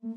तो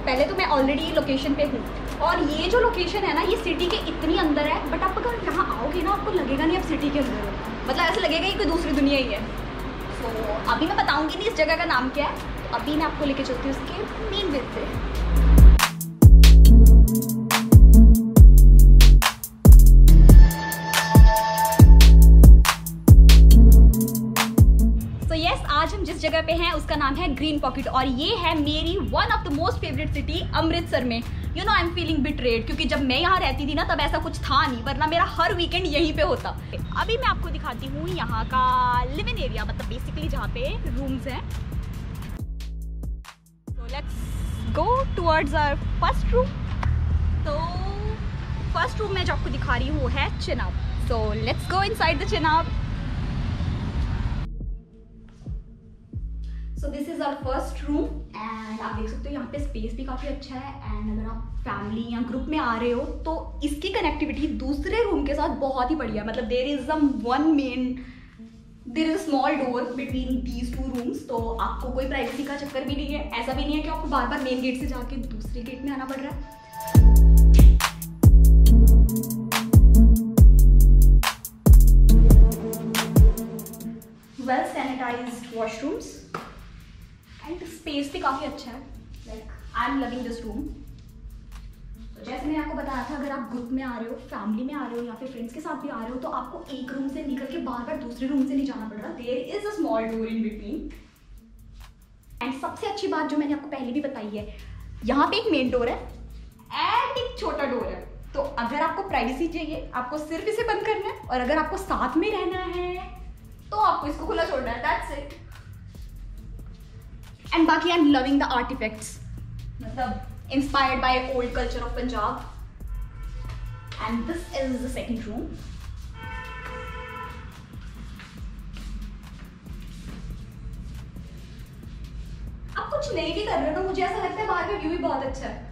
पहले तो मैं ऑलरेडी लोकेशन पे हूँ और ये जो लोकेशन है ना ये सिटी के इतनी अंदर है, बट आप अगर यहाँ आओगे ना आपको लगेगा नहीं आप सिटी के अंदर हो, मतलब ऐसा लगेगा कि कोई दूसरी दुनिया ही है। तो अभी मैं बताऊँगी नहीं इस जगह का नाम क्या है, तो अभी मैं आपको लेके चलती हूँ उसके मेन वे पे। आज हम जिस जगह पे हैं उसका नाम है ग्रीन पॉकेट और ये है मेरी one of the most favourite city Amritsar में। You know I am feeling betrayed, क्योंकि जब मैं यहाँ रहती थी ना तब ऐसा कुछ था नहीं, वरना मेरा हर वीकेंड यहीं पे होता। अभी मैं आपको दिखाती हूँ यहाँ का लिव इन एरिया, मतलब बेसिकली जहाँ पे रूम्स हैं। So let's go towards our first room. तो फर्स्ट रूम में जो आपको दिखा रही हूँ वो है Chenab. So let's go inside the Chenab. So this is our first room and आप देख सकते हो यहाँ पे स्पेस भी काफ़ी अच्छा है। एंड अगर आप फैमिली या ग्रुप में आ रहे हो तो इसकी कनेक्टिविटी दूसरे रूम के साथ बहुत ही बढ़िया है। मतलब there is a small door between these two rooms, तो आपको कोई प्राइवेसी का चक्कर भी नहीं है। ऐसा भी नहीं है कि आपको बार बार मेन गेट से जाके दूसरे गेट में आना पड़ रहा है। Well sanitised washrooms and space भी काफ़ी अच्छा है। Like I am loving this room. तो जैसे मैंने आपको बताया था, अगर आप ग्रुप में आ रहे हो, फैमिली में आ रहे हो या फिर फ्रेंड्स के साथ भी आ रहे हो तो आपको एक रूम से निकल के बार बार दूसरे रूम से नहीं जाना पड़ रहा। There is a small door in between. And सबसे अच्छी बात जो मैंने आपको पहले भी बताई है, यहाँ पे एक मेन डोर है एंड एक छोटा डोर है। तो अगर आपको प्राइवेसी चाहिए, आपको सिर्फ इसे बंद करना है, और अगर आपको साथ में रहना है तो आपको इसको खुला छोड़ना है। That's it. एंड बाकी I am loving the artefacts, मतलब inspired by old culture of Punjab. And this is the second room. आप कुछ नहीं भी कर रहे हो तो मुझे ऐसा लगता है बाहर का व्यू भी बहुत अच्छा है।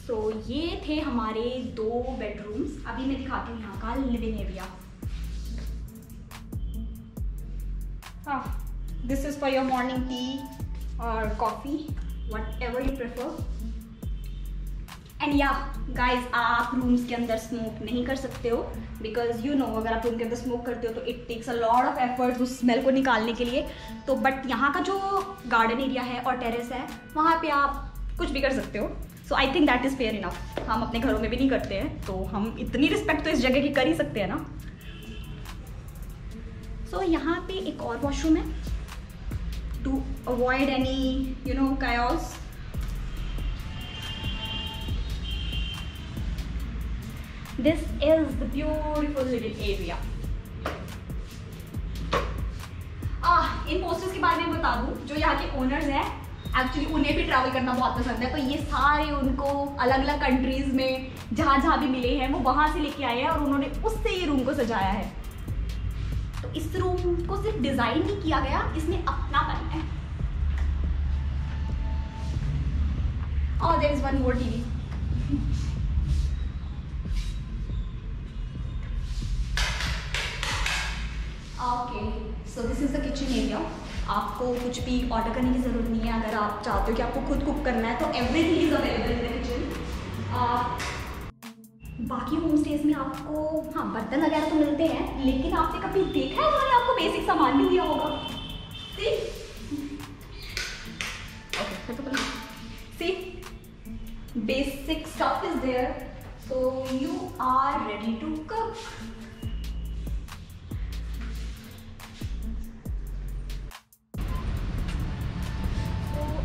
तो ये थे हमारे 2 बेडरूम्स। अभी मैं दिखाती हूँ यहाँ का live in area. This is for your morning tea और coffee, whatever you prefer. And yeah guys, आप रूम्स के अंदर स्मोक नहीं कर सकते हो, बिकॉज यू नो अगर आप रूम के अंदर स्मोक करते हो तो it takes a lot of effort उस स्मेल को निकालने के लिए। तो बट यहाँ का जो गार्डन एरिया है और टेरेस है वहाँ पे आप कुछ भी कर सकते हो। So I think that is fair enough. हम अपने घरों में भी नहीं करते हैं, तो हम इतनी रिस्पेक्ट तो इस जगह की कर ही सकते हैं ना। सो यहाँ पे एक और वॉशरूम है to avoid any chaos। This is the beautiful living area. इन पोस्टर्स के बारे में बता दूं, जो यहाँ के ओनर्स हैं एक्चुअली उन्हें भी ट्रैवल करना बहुत पसंद है। तो ये सारे उनको अलग अलग कंट्रीज में जहाँ भी मिले हैं वो वहाँ से लेके आए हैं और उन्होंने उससे ये रूम को सजाया है। तो इस रूम को सिर्फ डिजाइन नहीं किया गया, इसमें अपनापन है। और there is one more TV. Okay, so this is the kitchen area. आपको कुछ भी ऑर्डर करने की ज़रूरत नहीं है। अगर आप चाहते हो कि आपको खुद कुक करना है तो everything is available in the kitchen. बाकी होम स्टेज में आपको बर्तन वगैरह तो मिलते हैं, लेकिन आपने कभी देखा है उन्होंने आपको बेसिक सामान नहीं दिया होगा। See basic stuff is there, so you are ready to cook.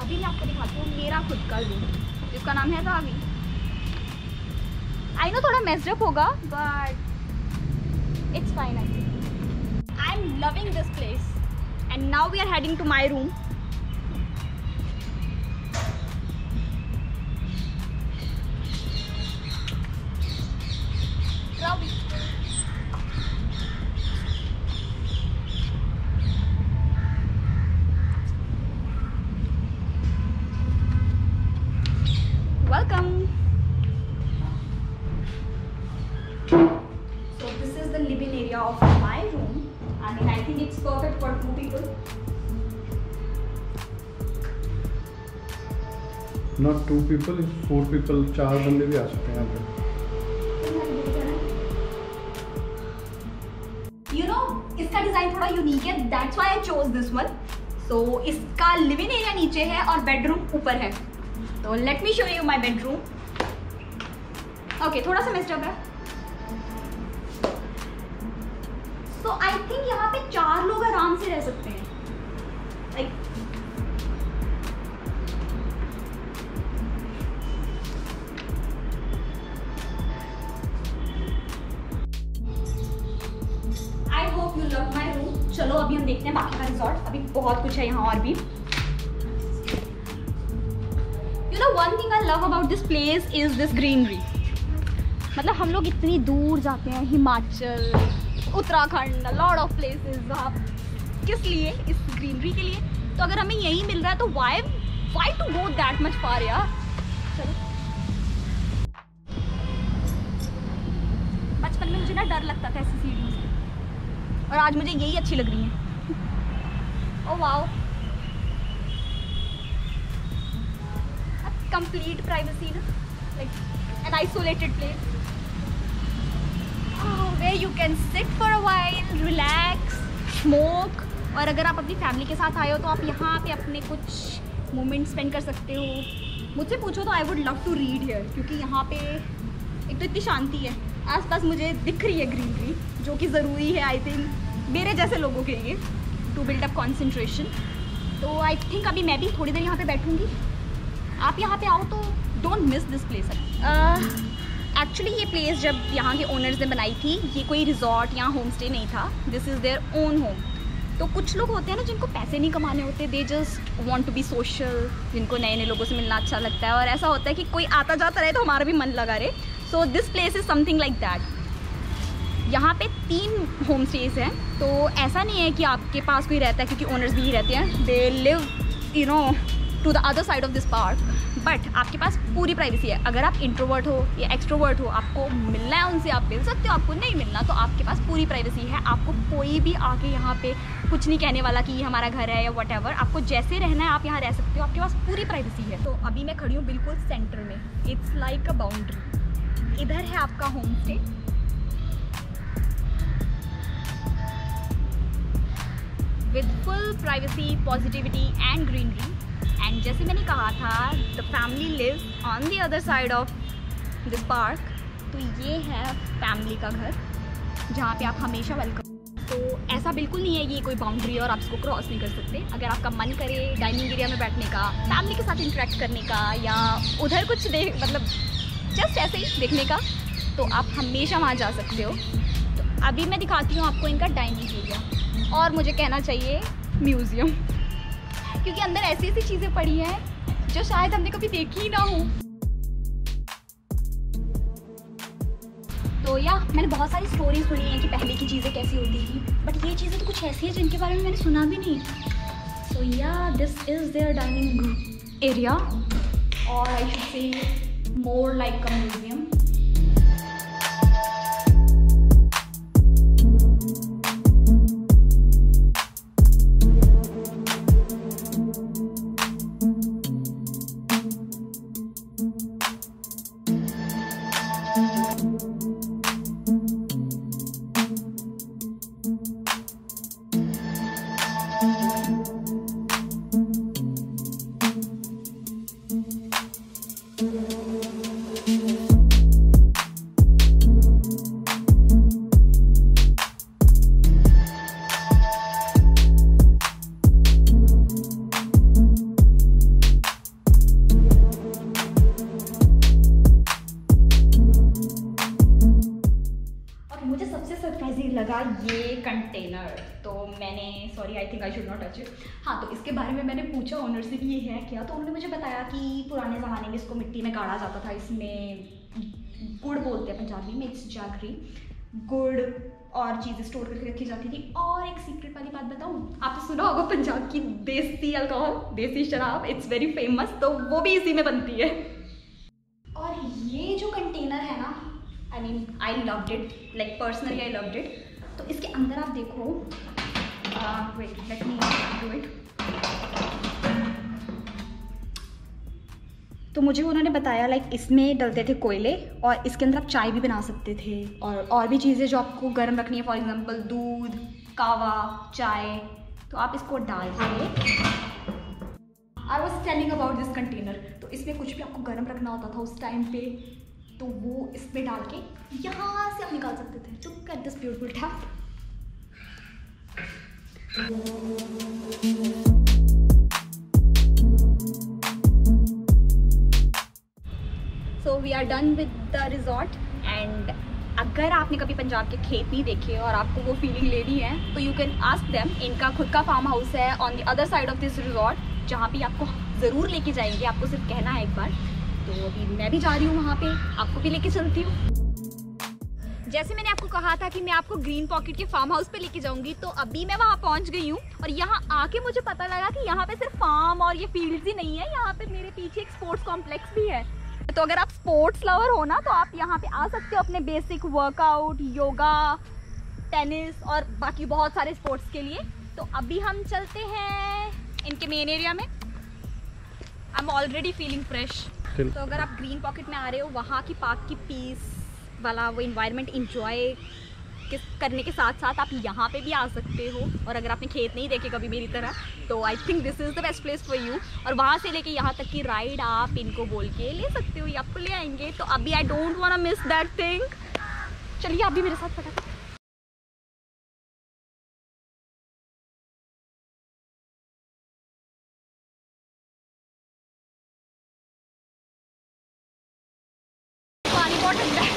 अभी मैं आपको दिखाती हूँ मेरा खुद का रूम, जिसका नाम है रावी। आई नो थोड़ा मेस्ड अप होगा, but it's fine. I am loving this place and And now we are heading to my room. Welcome. So this is the living area of my room. I mean, I think it's perfect for 2 people. Not 2 people, it's 4 people. 4 बंदे भी आ सकते हैं यहाँ पे. You know, इसका design थोड़ा unique है. That's why I chose this one. So इसका लिविंग एरिया नीचे है और बेडरूम ऊपर है. तो let me show you my bedroom. Okay, थोड़ा सा messed up है. So I think यहाँ पे 4 लोग आराम से रह सकते हैं. Like I hope you love my room. चलो अभी हम देखते हैं बाकी का रिजॉर्ट. अभी बहुत कुछ है यहाँ और भी. You know, one thing I love about this place is this greenery. मतलब हम लोग इतनी दूर जाते हैं, Himachal, Uttarakhand, lot of places. वहाँ किस लिए? इस ग्रीनरी के लिए. तो अगर हमें यही मिल रहा है तो why to go that much far यार. चलो. बचपन में मुझे ना डर लगता था ऐसी सीढ़ियों से, और आज मुझे यही अच्छी लग रही है. Oh wow, complete privacy, like an isolated place where you can sit for a while, relax, smoke. और अगर आप अपनी फैमिली के साथ आए हो तो आप यहाँ पे अपने कुछ मोमेंट स्पेंड कर सकते हो. मुझसे पूछो तो I would love to read here, क्योंकि यहाँ पे एक तो इतनी शांति है, आसपास मुझे दिख रही है ग्रीनरी, जो कि ज़रूरी है आई थिंक मेरे जैसे लोगों के लिए, टू बिल्ड अप कॉन्सेंट्रेशन. तो आई थिंक अभी मैं भी थोड़ी देर यहाँ पे बैठूँगी. आप यहाँ पे आओ तो don't miss this place. Actually ये प्लेस जब यहाँ के ओनर्स ने बनाई थी, ये कोई रिजॉर्ट या होम स्टे नहीं था. This is their own home. तो कुछ लोग होते हैं ना जिनको पैसे नहीं कमाने होते, they just want to be social, जिनको नए नए लोगों से मिलना अच्छा लगता है, और ऐसा होता है कि कोई आता जाता रहे तो हमारा भी मन लगा रहे. So this place is something like that. यहाँ पे 3 होम स्टेज हैं. तो ऐसा नहीं है कि आपके पास कोई रहता है, क्योंकि ओनर्स भी ही रहते हैं. They live you know to the other side of this park. But आपके पास पूरी प्राइवेसी है. अगर आप इंट्रोवर्ट हो या एक्सट्रोवर्ट हो, आपको मिलना है उनसे आप मिल सकते हो, आपको नहीं मिलना तो आपके पास पूरी प्राइवेसी है. आपको कोई भी आके यहाँ पे कुछ नहीं कहने वाला कि ये हमारा घर है या वट एवर. आपको जैसे रहना है आप यहाँ रह सकते हो, आपके पास पूरी प्राइवेसी है. तो अभी मैं खड़ी हूँ बिल्कुल सेंटर में. It's like a boundary. इधर है आपका home stay. With full privacy, positivity and greenery. And जैसे मैंने कहा था, the family lives on the other side of this park. तो ये है फैमिली का घर, जहाँ पे आप हमेशा वेलकम. तो ऐसा बिल्कुल नहीं है ये कोई बाउंड्री और आप इसको क्रॉस नहीं कर सकते. अगर आपका मन करे डाइनिंग एरिया में बैठने का, फैमिली के साथ इंटरेक्ट करने का, या उधर कुछ मतलब जस्ट ऐसे ही देखने का, तो आप हमेशा वहाँ जा सकते हो. तो अभी मैं दिखाती हूँ आपको इनका डाइनिंग एरिया, और मुझे कहना चाहिए म्यूज़ियम, क्योंकि अंदर ऐसी ऐसी चीज़ें पड़ी हैं जो शायद हमने कभी देखी ही ना हो. तो या मैंने बहुत सारी स्टोरी सुनी है कि पहले की चीज़ें कैसी होती थी, बट ये चीज़ें तो कुछ ऐसी है जिनके बारे में मैंने सुना भी नहीं. So yeah this is their dining area, और I should say more like a museum. I should not touch it. हाँ, तो इसके बारे में मैंने पूछा ओनर से कि ये है क्या, तो उन्होंने मुझे बताया कि पुराने ज़माने में इसको मिट्टी में गाड़ा जाता था, इसमें गुड़ बोलते हैं पंजाबी में, इट्स जैगरी, गुड़ और चीज़ें स्टोर करके रखी जाती थी। और एक सीक्रेट वाली बात बताऊँ, आपने सुना होगा पंजाब की देसी अल्कोहल, देसी शराब, इट्स वेरी फेमस, तो वो भी इसी में बनती है। और ये जो कंटेनर है ना, I mean I loved it, like personally I loved it. तो इसके अंदर आप देखो, wait let me do it. तो मुझे उन्होंने बताया लाइक इसमें डलते थे कोयले और इसके अंदर आप चाय भी बना सकते थे और भी चीज़ें जो आपको गर्म रखनी है, फॉर एग्जांपल दूध, कावा, चाय, तो आप इसको डाल के, I was telling about this container, तो इसमें कुछ भी आपको गर्म रखना होता था उस टाइम पे, तो वो इसमें डाल के यहाँ से आप निकाल सकते थे। तो get this beautiful tap. So we are done with the resort. And अगर आपने कभी पंजाब के खेत नहीं देखे और आपको वो फीलिंग लेनी है तो यू कैन आस्क देम। इनका खुद का फार्म हाउस है on the other side of this resort, जहाँ पे आपको ज़रूर लेके जाएंगे, आपको सिर्फ कहना है एक बार। तो अभी मैं भी जा रही हूँ वहाँ पे, आपको भी लेके चलती हूँ। जैसे मैंने आपको कहा था कि मैं आपको ग्रीन पॉकेट के फार्म हाउस पे लेके जाऊंगी, तो अभी मैं वहाँ पहुँच गई हूँ और यहाँ आके मुझे पता लगा कि यहाँ पे सिर्फ फार्म और ये फील्ड्स ही नहीं है, यहाँ पे मेरे पीछे एक स्पोर्ट्स कॉम्प्लेक्स भी है। तो अगर आप स्पोर्ट्स लवर हो ना, तो आप यहाँ पे आ सकते हो अपने बेसिक वर्कआउट, योगा, टेनिस और बाकी बहुत सारे स्पोर्ट्स के लिए। तो अभी हम चलते हैं इनके मेन एरिया में। I am already feeling fresh. तो अगर आप ग्रीन पॉकेट में आ रहे हो, वहाँ की पार्क की पीस वाला वो इन्वायरमेंट इंजॉय करने के साथ साथ आप यहाँ पे भी आ सकते हो। और अगर आपने खेत नहीं देखे कभी मेरी तरह, तो I think this is the best place for you. और वहाँ से लेके यहाँ तक की राइड आप इनको बोल के ले सकते हो, ये आपको ले आएंगे। तो अभी I don't want to miss that thing. चलिए आप भी मेरे साथ फटाफट। पानी बॉटल है,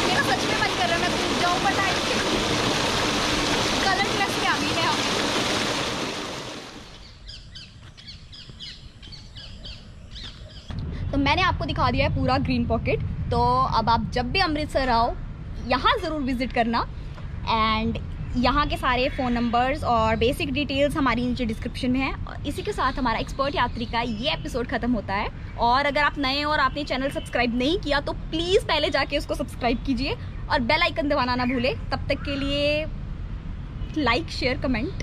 मेरा सच में मन कर रहा है मैं कूद जाऊँ, बट आई कलर ड्रेस में आ गई है। तो मैंने आपको दिखा दिया है पूरा ग्रीन पॉकेट। तो अब आप जब भी अमृतसर आओ, यहाँ ज़रूर विज़िट करना। एंड यहाँ के सारे फ़ोन नंबर्स और बेसिक डिटेल्स हमारी नीचे डिस्क्रिप्शन में है। और इसी के साथ हमारा एक्सपर्ट यात्री का ये एपिसोड ख़त्म होता है। और अगर आप नए और आपने चैनल सब्सक्राइब नहीं किया तो प्लीज़ पहले जाके उसको सब्सक्राइब कीजिए और बेल आइकन दबाना ना भूलें। तब तक के लिए लाइक, शेयर, कमेंट